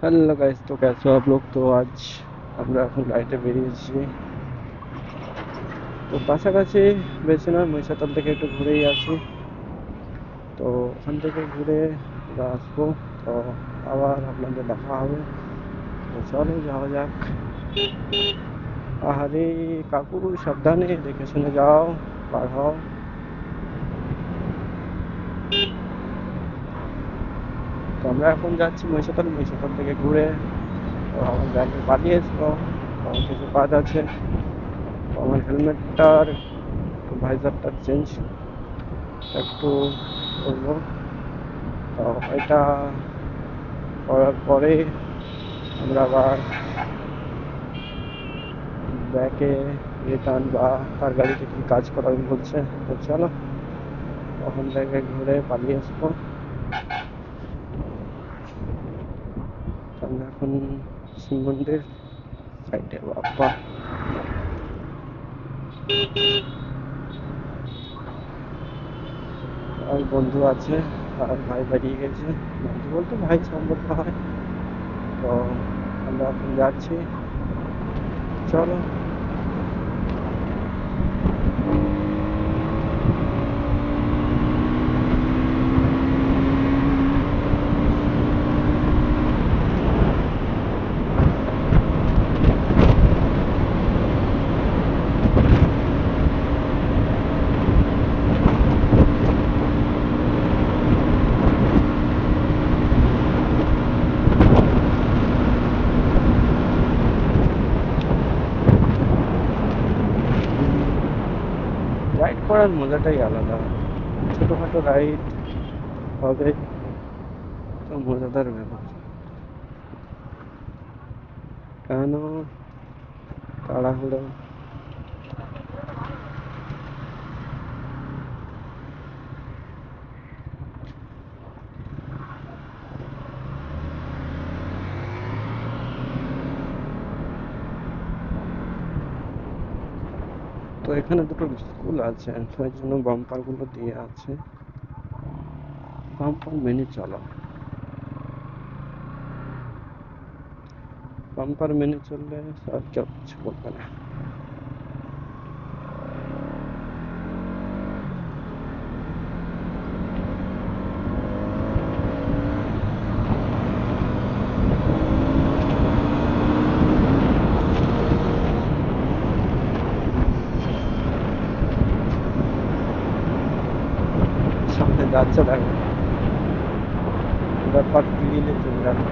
Hello guys, तो कैसे हो आप लोग। तो आज আমরা এখন রাইডে বেরিয়েছি। তো কাছাকাছি বেশি নয়, মহিষাদল থেকে একটু ঘুরেই আসি। তো ওখান থেকে ঘুরে আমরা আসবো। তো আবার আপনাদের দেখা হবে। তো চলো যাওয়া যাক। আহারে কাকু, সাবধানে দেখে শুনে যাও, পার হও। তো আমরা এখন যাচ্ছি মহিষাদল। মহিষাদল থেকে ঘুরে তো আমার ব্যাগে পালিয়ে এসবো। তো আমার কিছু কাজ আছে। তো আমার হেলমেটটার ভাইজারটা চেঞ্জ একটু করবো। তো এটা করার পরে আমরা আবার ব্যাকে রিটার্ন বা তার গাড়িতে কি কাজ করার বলছে। তো চলো ওখান থেকে ঘুরে পালিয়ে আসবো। তো আমরা এখন শিব মন্দির সাইডে বাপ্পা আর বন্ধু আছে, আর ভাই বেরিয়ে গেছে। বন্ধু বলতে ভাই সম্পর্ক হয়। তো আমরা এখন যাচ্ছি, চলো। রাইড করার মজাটাই আলাদা। ছোটোখাটো রাইড হবে তো মজাদার ব্যাপার। কেন তাড়াহুড়ো? তো এখানে দুটো স্কুল আছে, সেই জন্য বাম্পার গুলো দিয়ে আছে। বাম্পার মেনে চলো, বাম্পার মেনে চললে আর কেউ কিছু বলবে না। সামনে যাচ্ছে দেখো, ব্যাপার ক্লিনে চলে যাবে।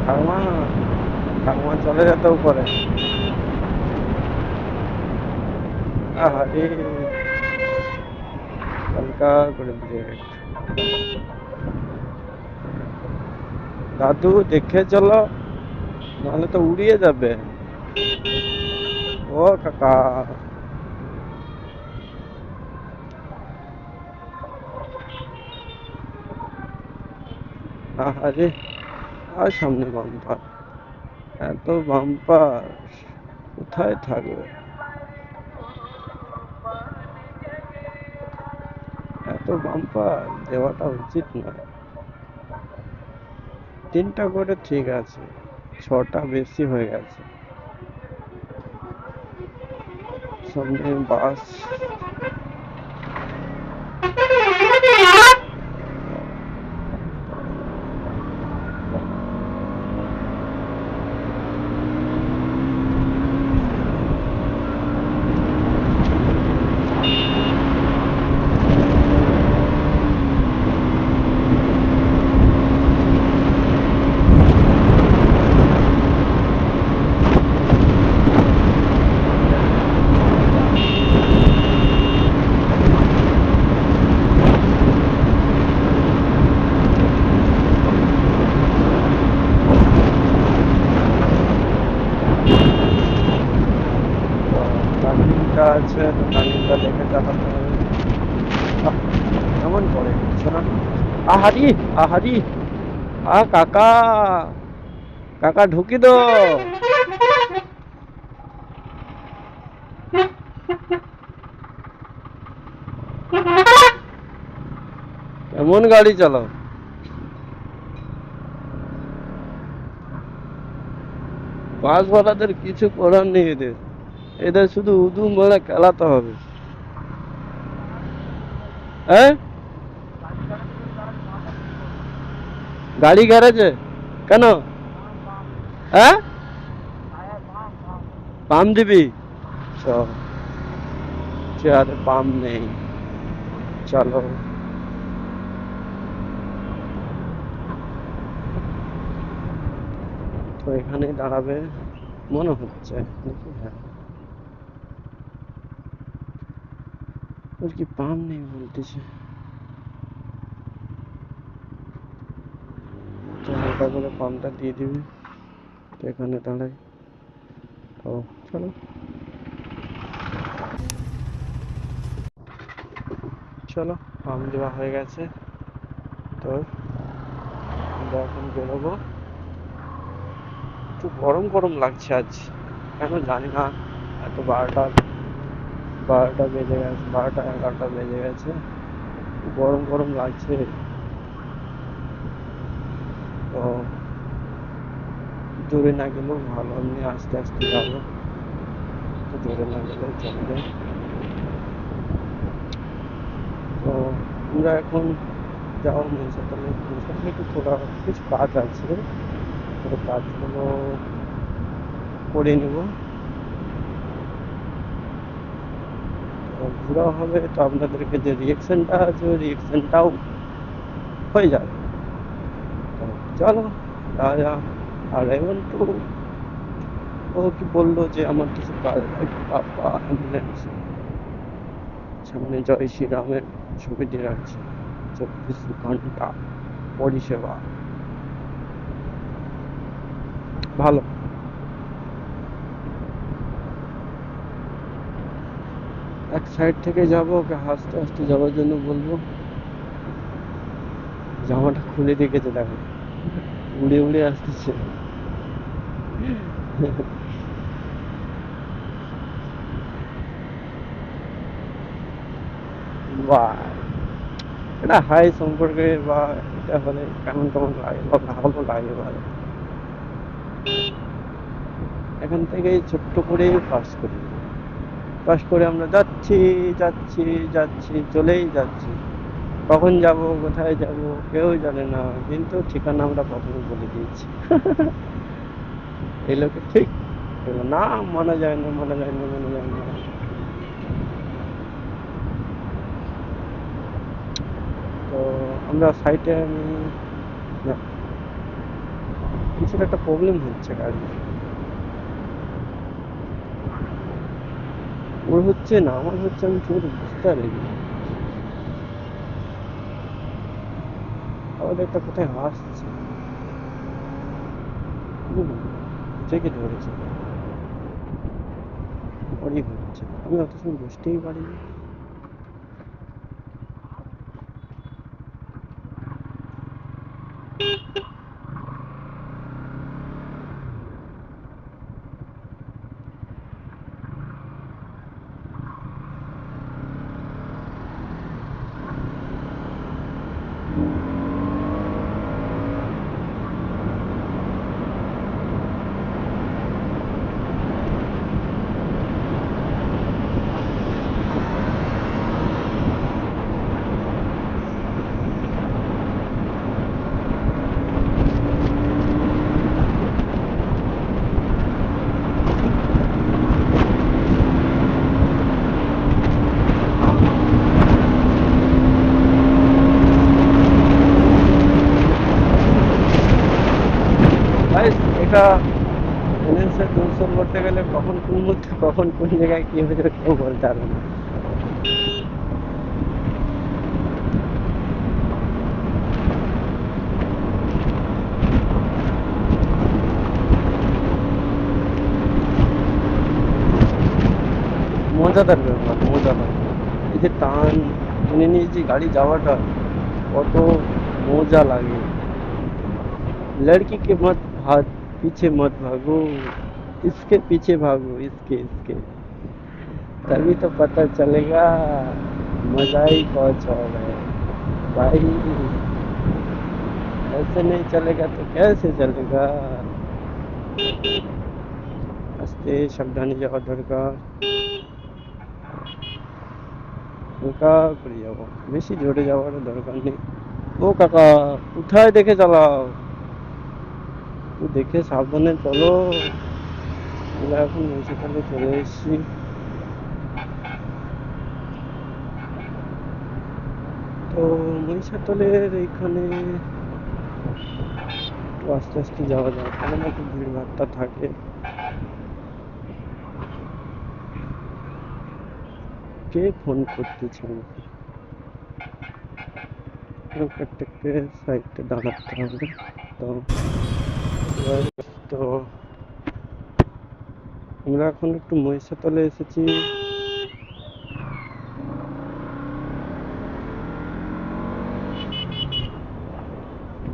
ঠাকুমা, ঠাকুমা চলে যেতেও পারে। আহারে হালকা করে ব্রেক। দাদু দেখে চলো, নাহলে তো উড়িয়ে যাবে। ও কাকা, আহারে আর সামনে বাম্পার, এত বাম্পার কোথায় থাকবে? এত বাম্পার দেওয়াটা উচিত নয়। তিনটা করে ঠিক আছে, ছটা বেশি হয়ে গেছে। সামনে বাস। টার্নিংটা আছে, তো টার্নিংটা দেখে চালাতে হবে। আহ, কেমন করে শোনা। আহারি, আহারি, কাকা, কাকা ঢুকি দো। কেমন গাড়ি চালাও। বাসওয়ালাদের কিছু করার নেই, এদের এদের শুধু উদু মেরে খেলাতে হবে। হ্যাঁ, গাড়ি গ্যারেজে কেন? হ্যাঁ, পাম দিবি? চল, চেয়ারে পাম নেই, চলো। তো এখানেই দাঁড়াবে মনে হচ্ছে, দেখি। হ্যাঁ, ওর কি পাম নেই বলতেছে। তো হালকা করে পামটা দিয়ে দিবি। তো এখানে দাঁড়াই। ও, চলো। চলো, পাম দেওয়া হয়ে গেছে। তো আমরা এখন বেরোবো। একটু গরম গরম লাগছে আজ, কেন জানি না। এত 12টা বেজে গেছে, 12টা 11টা বেজে গেছে, গরম গরম লাগছে। তো জোরে না গেলেও ভালো, এমনি আস্তে আস্তে যাবো, তো জোরে না গেলেও চলবে। তো আমরা এখন যাও মহিষাতলে। মহিষাতলে একটু থোড়া কিছু কাজ আছে, তো কাজগুলো করে নেব। তো ঘোরা হবে, তো আপনাদেরকে যে রিয়েকশনটা আছে ওই রিয়েকশনটাও হয়ে যাবে। তো চলো যাওয়া যাক। আর এখন তো ও কি বললো যে আমার কিছু কাজ, বাবা অ্যাম্বুলেন্স সামনে জয় শ্রীরামের ছবি দিয়ে রাখছে, 24 ঘন্টা পরিষেবা, ভালো। এক সাইড থেকে যাবো, ওকে হাসতে হাসতে যাওয়ার জন্য বলবো। জামাটা খুলে রেখেছে দেখো, উড়ে উড়ে আসতেছে। বা এটা হাই সম্পর্কে বা এটা হলে কেমন কেমন লাগে বা ভালো লাগে ভালো। এখান থেকে ছোট্ট করে পাস করি, পাস করে আমরা যাচ্ছি যাচ্ছি যাচ্ছি, চলেই যাচ্ছি। কখন যাব, কোথায় যাব, কেউ জানে না, কিন্তু ঠিকানা আমরা প্রথমে বলে দিয়েছি। এই লোকে ঠিক না, মানা যায় না, মানা যায় না, মানা যায় না। তো আমরা সাইটে না, কিছুর একটা প্রবলেম হচ্ছে গাড়ি, ওর হচ্ছে না আমার হচ্ছে, আমি ঠিক মতো বুঝতে পারিনি। আমাদের একটা কোথায় আসছে, জেগে ধরেছে, ওরই হচ্ছে, আমি অত সময় বুঝতেই পারিনি। ভাই, এটা ফাইন্যান্সের দূষণ করতে গেলে কখন কোন মুহূর্তে কখন কোন জায়গায় কি হয়ে যাবে কেউ বলতে পারবে না। মজাদার ব্যাপার, মজাদার। এই যে টেনে নিয়ে যে গাড়ি যাওয়াটা কত মজা লাগে। लड़की के मत भाग, पीछे मत भागो, इसके पीछे भागो, इसके तभी तो पता चलेगा, मजा ही कुछ और है भाई। ऐसे नहीं चलेगा तो कैसे चलेगा। আস্তে সাবধানে যাওয়া দরকার, হালকা করে যাবো, বেশি জোরে যাওয়ার দরকার নেই। ও কাকা, কোথায় দেখে চালাও, একটু দেখে সাবধানে চলো। আমরা এখন মহিষাদলে চলে এসেছি। তো মহিষাদলের এইখানে একটু আস্তে আস্তে যাওয়া যায়, কেননা একটু ভিড় ভাড়টা থাকে। কে ফোন করতেছে আমাকে? প্রত্যেককে সাইডে দাঁড়াতে হবে। তো তো আমরা এখন একটু মহিষাদলে এসেছি।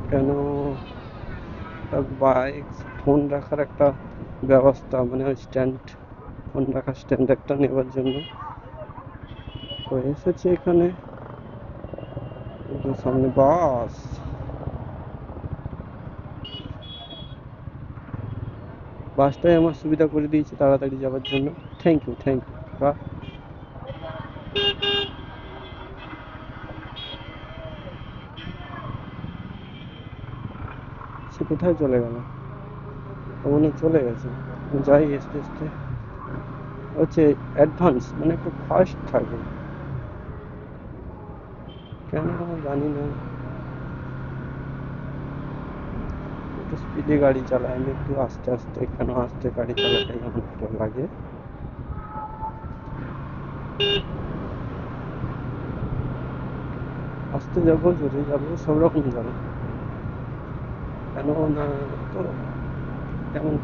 কেন, বাইক ফোন রাখার একটা ব্যবস্থা, মানে ওই স্ট্যান্ড, ফোন রাখার স্ট্যান্ড একটা নেওয়ার জন্য তো এসেছি এখানে। কিন্তু সামনে বাস, বাসটাই আমার সুবিধা করে দিয়েছে তাড়াতাড়ি যাওয়ার জন্য। থ্যাংক ইউ, থ্যাংক ইউ কাকা। সে কোথায় চলে গেল? মনে চলে গেছে। যাই আস্তে আস্তে, হচ্ছে অ্যাডভান্স মানে একটু ফাস্ট থাকে, কেন জানি না। একটু স্পিডে গাড়ি চালায়, আমি একটু আস্তে আস্তে, কেন আস্তে গাড়ি চালাটাই আমার ভালো লাগে। আস্তে যাবো, জোরে যাবো, সব রকম যাবো, কেন না তো কেমন।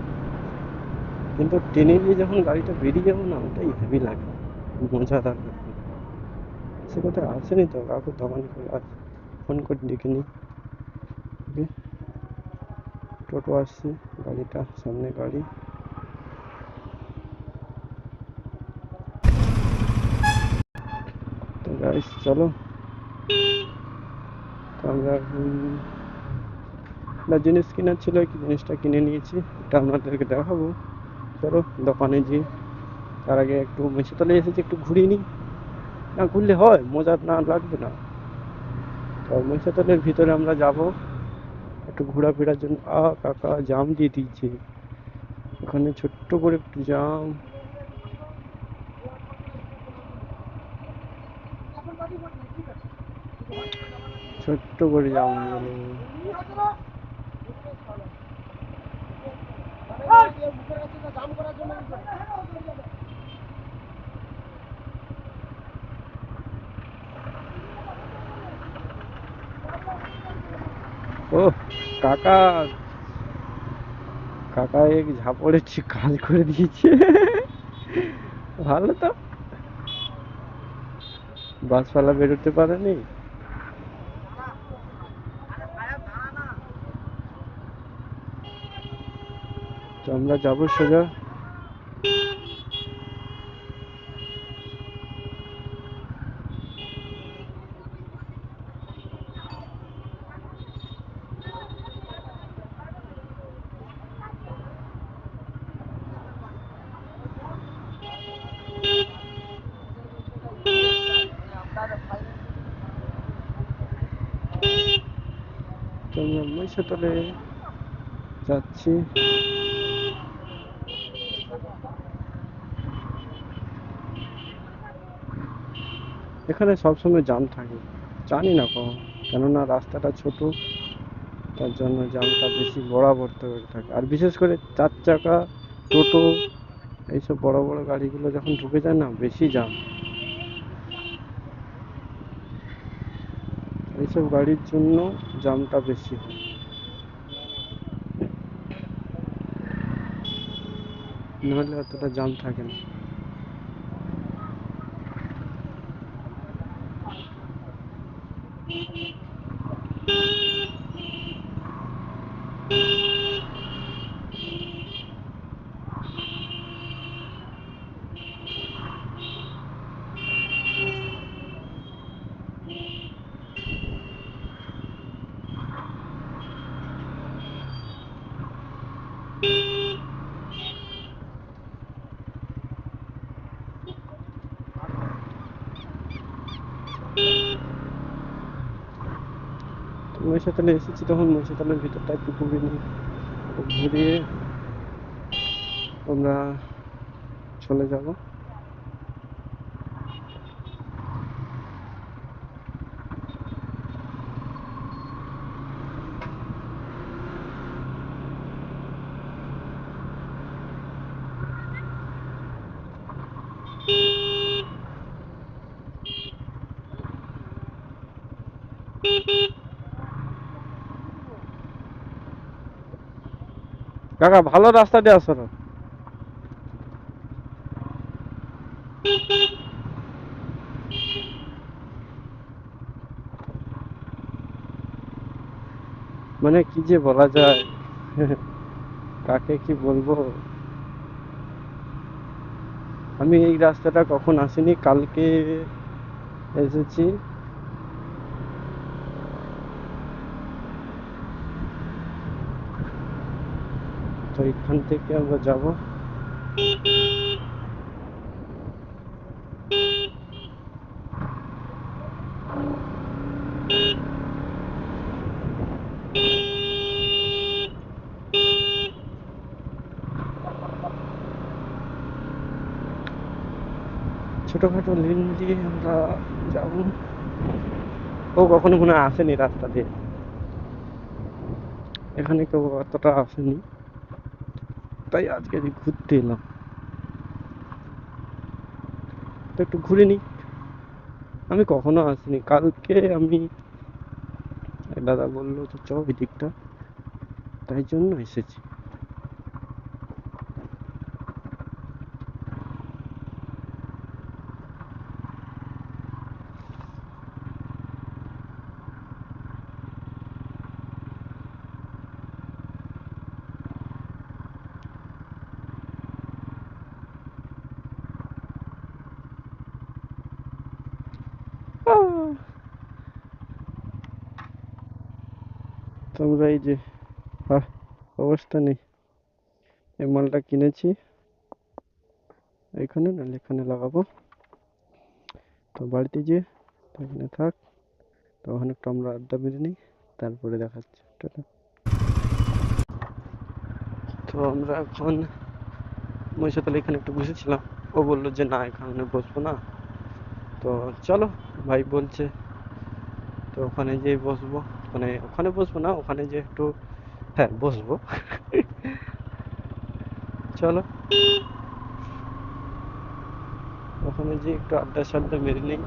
কিন্তু টেনে নিয়ে যখন গাড়িটা বেরিয়ে যাবো না, ওটাই হেভি লাগে, মজাদার ব্যাপার। সে কোথায় আসেনি তো, কাকু দোকান খোলা আছে, ফোন করে ডেকে নি। টোটো আসছে, গাড়িটা সামনে গাড়ি। তো গাইস চলো, তো আমরা এখন একটা জিনিস কেনার ছিল, কি জিনিসটা কিনে নিয়েছি এটা আপনাদেরকে দেখাবো। চলো দোকানে যেয়ে, তার আগে একটু মেছেতলে এসেছি, একটু ঘুরিয়ে নিই। না ঘুরলে হয়, মজা না লাগবে না। তো মেছেতলের ভিতরে আমরা যাব একটু ঘোরাফেরার জন্য। কাকা জাম দিয়ে দিয়েছে ওখানে, ছোট্ট করে একটু জাম, ছোট্ট করে জাম গেল। ও কাকা, কাকা এক ঝাপড়ে ঠিক কাজ করে দিয়েছে। ভালো তো, বাসপালা বেরোতে পারেনি। তো আমরা যাবো সোজা। তো আমরা মহিষাদলে যাচ্ছি। এখানে সবসময় জ্যাম থাকে, জানি না কখন, কেননা রাস্তাটা ছোট, তার জন্য জ্যামটা বেশি বরাবর থাকে। আর বিশেষ করে 4 চাকা, টোটো, এইসব বড় বড় গাড়িগুলো যখন ঢুকে যায় না, বেশি জ্যাম। এইসব গাড়ির জন্য জ্যামটা বেশি হয়, নাহলে অতটা জ্যাম থাকে না। মহিষাতলে এসেছি তখন মহিষাতলের ভিতরটা একটু ঘুরিয়ে আমরা চলে যাব। কাকা ভালো রাস্তা দিয়ে আসো না। মানে কি যে বলা যায়, কাকে কি বলবো। আমি এই রাস্তাটা কখন আসিনি, কালকে এসেছি। তো এখান থেকে আমরা যাব। ছোটখাটো লেন দিয়ে আমরা যাব। ও কখনো মনে হয় আসেনি রাস্তা দিয়ে, এখানে কেউ অতটা আসেনি, তাই আজকে ঘুরতে এলাম। তো একটু ঘুরে নি। আমি কখনো আসিনি, কালকে আমি দাদা বললো যে চ ওই দিকটা, তাই জন্য এসেছি। আহ! তোমরা এই যে, আহ, অবস্থা নেই। এই মালটা কিনেছি, এখানে না এখানে লাগাবো। তো বাড়িতে যে এখানে থাক, তো ওখানে একটু আমরা আড্ডা মেরে নিই, তারপরে দেখাচ্ছি। টাটা। তো আমরা এখন মহিষাতলে এখানে একটু বসেছিলাম। ও বললো যে না এখানে বসবো না, তো চলো ভাই বলছে, তো ওখানে যেয়ে বসবো। মানে ওখানে বসবো না, ওখানে যে একটু, হ্যাঁ বসবো। চলো ওখানে যে একটু আড্ডা সাড্ডা মেরে নিই,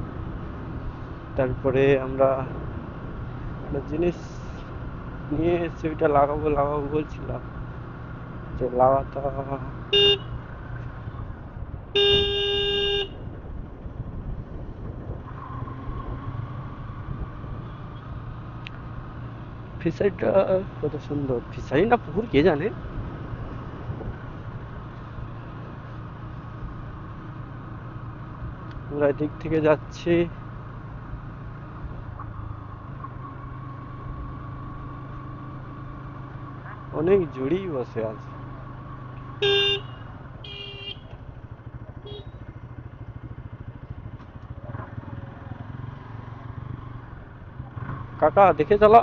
তারপরে আমরা একটা জিনিস নিয়ে এসে ওইটা লাগাবো লাগাবো বলছিলাম, যে লাগাতা ফিশারিটা কত সুন্দর, ফিশারি না পুকুর কে জানে। আমরা এদিক থেকে যাচ্ছি, অনেক জুড়ি বসে আছে। কাকা দেখে চালা।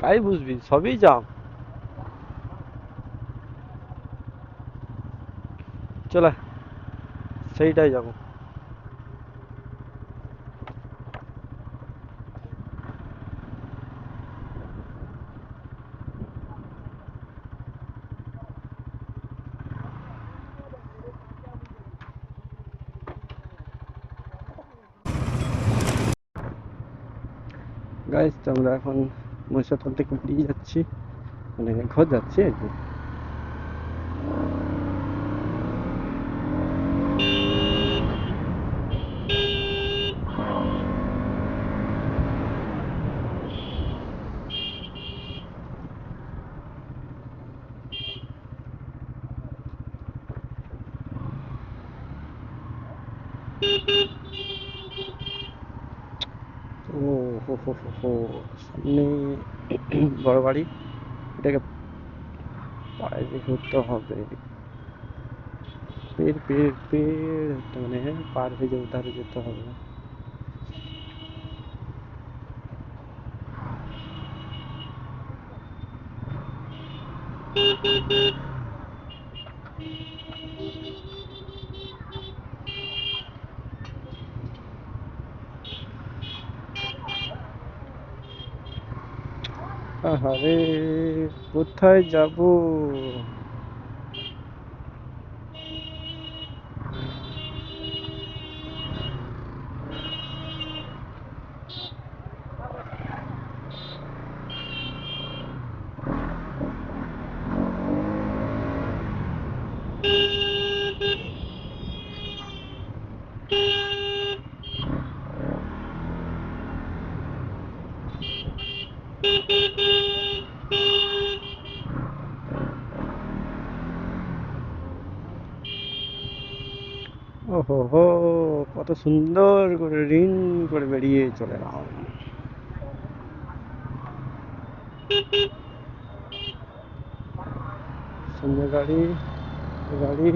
কাই বুঝবি, সবই জাম। চলে সেইটাই যাবো। গাইস, তো আমরা এখন মহিষাদল থেকে বেরিয়ে যাচ্ছি, মানে ঘর যাচ্ছি আর কি। ও হো হো হো হো, সামনে বড় বাড়ি, এটাকে পায়ে দিয়ে ঘুরতে হবে। পেড় পেড় পেড়, তার মানে পার হয়ে যাবে, ধারে যেতে হবে। আহারে, কোথায় যাব? ওহো হো, কত সুন্দর করে রিং করে বেরিয়ে চলে এলাম। সামনে গাড়ি, গাড়ি।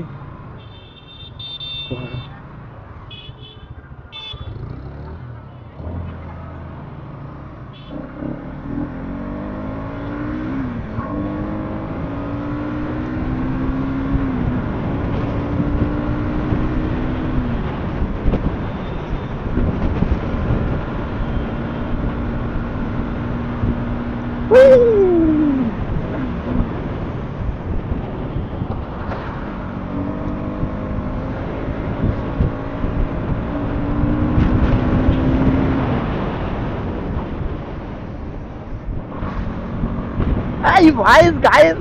এই ভাইস গাইস,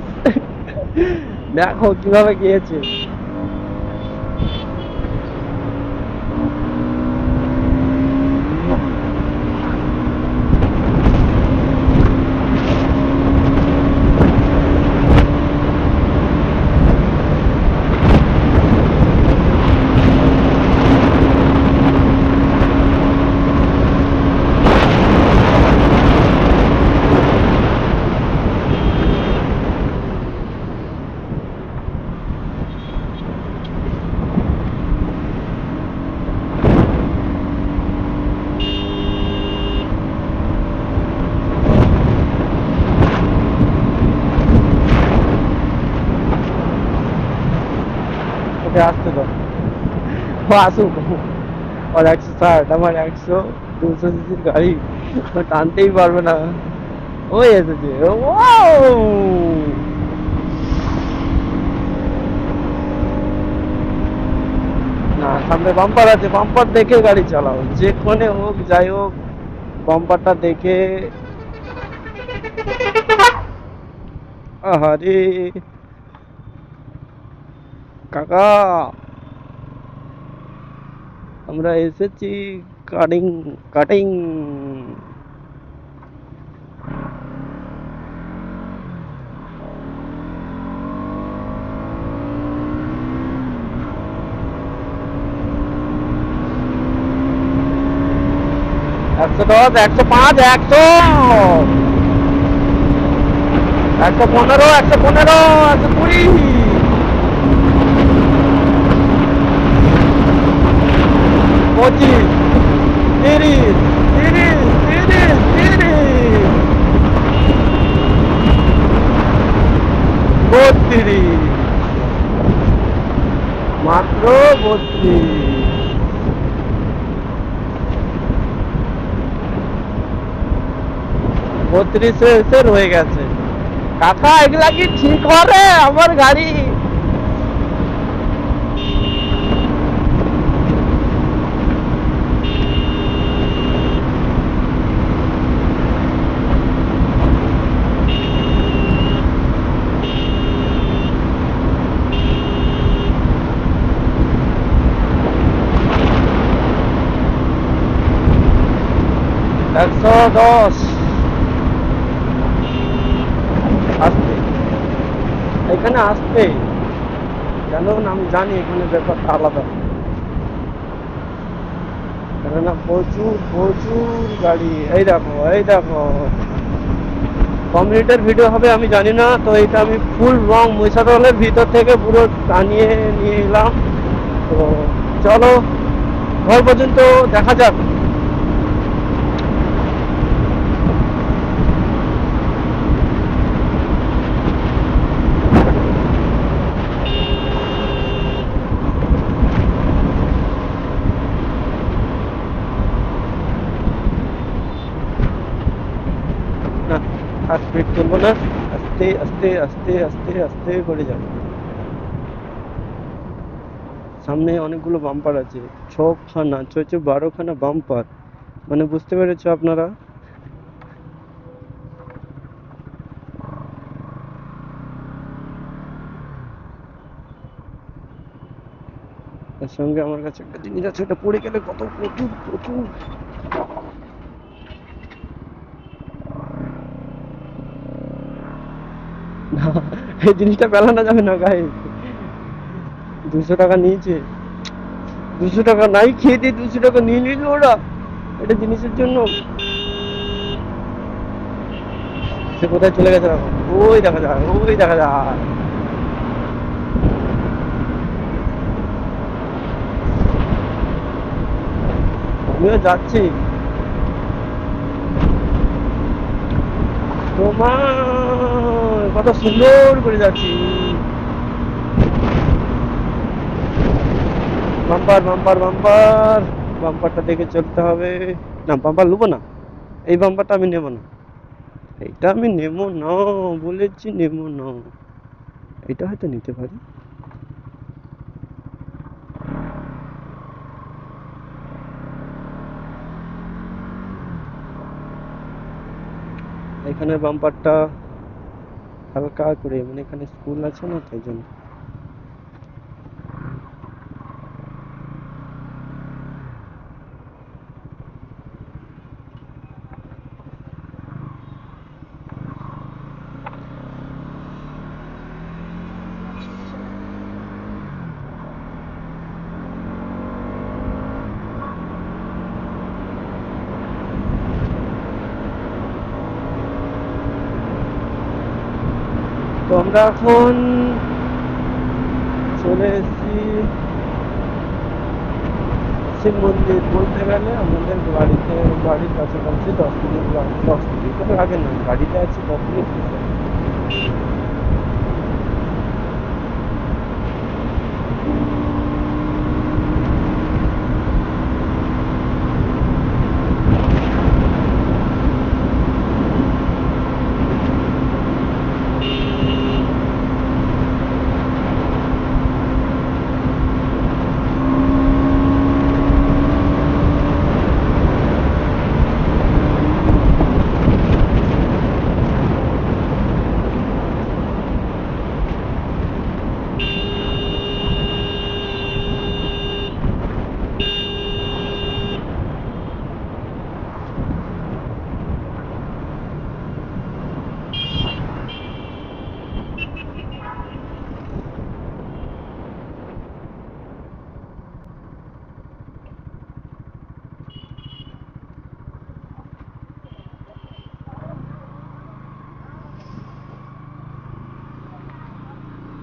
দেখো কিভাবে গিয়েছে। আসতে দাও, ও আসুক। আর 160, আমার 200 সিসির গাড়ি, ও টানতেই পারবে না। ওই এসেছে, না সামনে বাম্পার আছে, বাম্পার দেখে গাড়ি চালাও, যে কোণে হোক যাই হোক, বাম্পারটা দেখে। আহারে কাকা, আমরা এসেছি কাটিং, কাটিং। 110, 105, 115, 115, 120, 25, 30, 30, 30, 30, 32, মাত্র 32। 32-এ এসে রয়ে গেছে। কাকা এগুলা কি ঠিক হবে আমার গাড়ি? একশো 10 আসতে, এখানে আসতে কেন আমি জানি এখানে ব্যাপারটা আলাদা, কেননা প্রচুর প্রচুর গাড়ি, এই দেখো এই দেখো। কমিউনিটির ভিডিও হবে আমি জানি না, তো এটা আমি ফুল রং মহিষাদলের ভিতর থেকে পুরো টানিয়ে নিয়ে এলাম। তো চলো ঘর পর্যন্ত দেখা যাক। না, আর স্পিড তুলবো না, আস্তে আস্তে আস্তে আস্তে আস্তে করে যাবো। সামনে অনেকগুলো বাম্পার আছে, 6খানা 6 12খানা বাম্পার, মানে বুঝতে পেরেছো আপনারা। এর সঙ্গে আমার কাছে একটা জিনিস আছে, এটা পড়ে গেলে কত প্রচুর প্রচুর। না, এই জিনিসটা পেলানো যাবে না গায়ে। 200 টাকা নিয়েছে, 200 টাকা নাই খেয়ে দিয়ে 200 টাকা নিয়ে নিল ওরা এটা জিনিসের জন্য। সে কোথায় চলে গেছে এখন, ওই দেখা যায়, ওই দেখা যায়। আমিও যাচ্ছি তোমার, কত সুন্দর করে যাচ্ছি। বাম্পার বাম্পার বাম্পার, বাম্পারটা দেখে চলতে হবে। না বাম্পার নেবো না, এই বাম্পারটা আমি নেবো না, এটা আমি নেবো না, বলেছি নেবো না। এটা হয়তো নিতে পারি। এখানে বাম্পারটা হালকা করে, মানে এখানে স্কুল আছে না, তাই জন্য। তো আমরা এখন চলে এসেছি শিব মন্দির, বলতে গেলে আমাদের বাড়িতে, বাড়ির কাছাকাছি 10 মিনিট, 10 মিনিট আগে নয়, গাড়িতে আছি 10 মিনিট।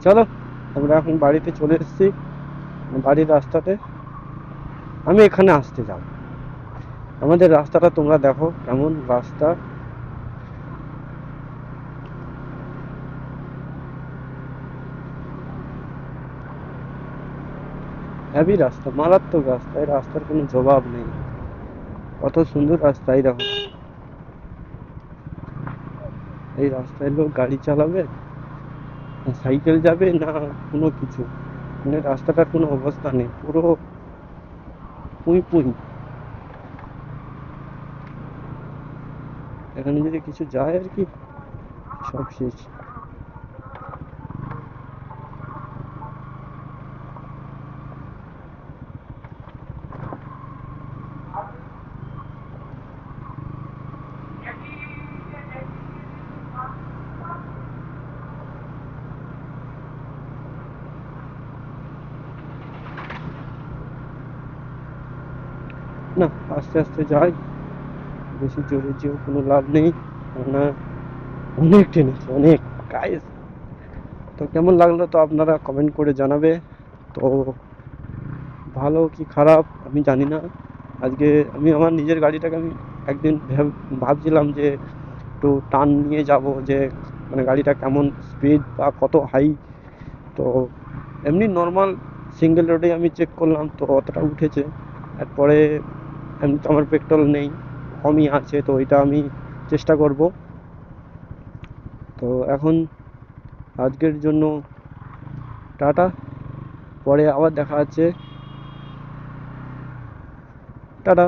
চলো আমরা এখন বাড়িতে চলে এসেছি, বাড়ির রাস্তাতে। আমি এখানে আসতে যাব, আমাদের রাস্তাটা তোমরা দেখো কেমন রাস্তা। হেভি রাস্তা, মারাত্মক রাস্তা, এই রাস্তার কোনো জবাব নেই, কত সুন্দর রাস্তা। এই দেখো, এই রাস্তায় লোক গাড়ি চালাবে না সাইকেল যাবে না কোনো কিছু, মানে রাস্তাটার কোনো অবস্থা নেই, পুরো পুঁই পুঁই। এখানে যদি কিছু যায় আর কি, সব শেষ। না, আস্তে আস্তে যাই, বেশি জোরে যেও কোনো লাভ নেই, কেননা অনেক টেনেছে অনেক গাইস। তো কেমন লাগলো তো আপনারা কমেন্ট করে জানাবে। তো ভালো কি খারাপ আমি জানি না। আজকে আমি আমার নিজের গাড়িটাকে আমি একদিন ভাবছিলাম যে একটু টান নিয়ে যাব, যে মানে গাড়িটা কেমন স্পিড বা কত হাই। তো এমনি নর্মাল সিঙ্গেল রোডে আমি চেক করলাম তো অতটা উঠেছে। এরপরে এমনি তো আমার পেট্রোল নেই, কমই আছে, তো এটা আমি চেষ্টা করব। তো এখন আজকের জন্য টাটা, পরে আবার দেখা হচ্ছে, টাটা।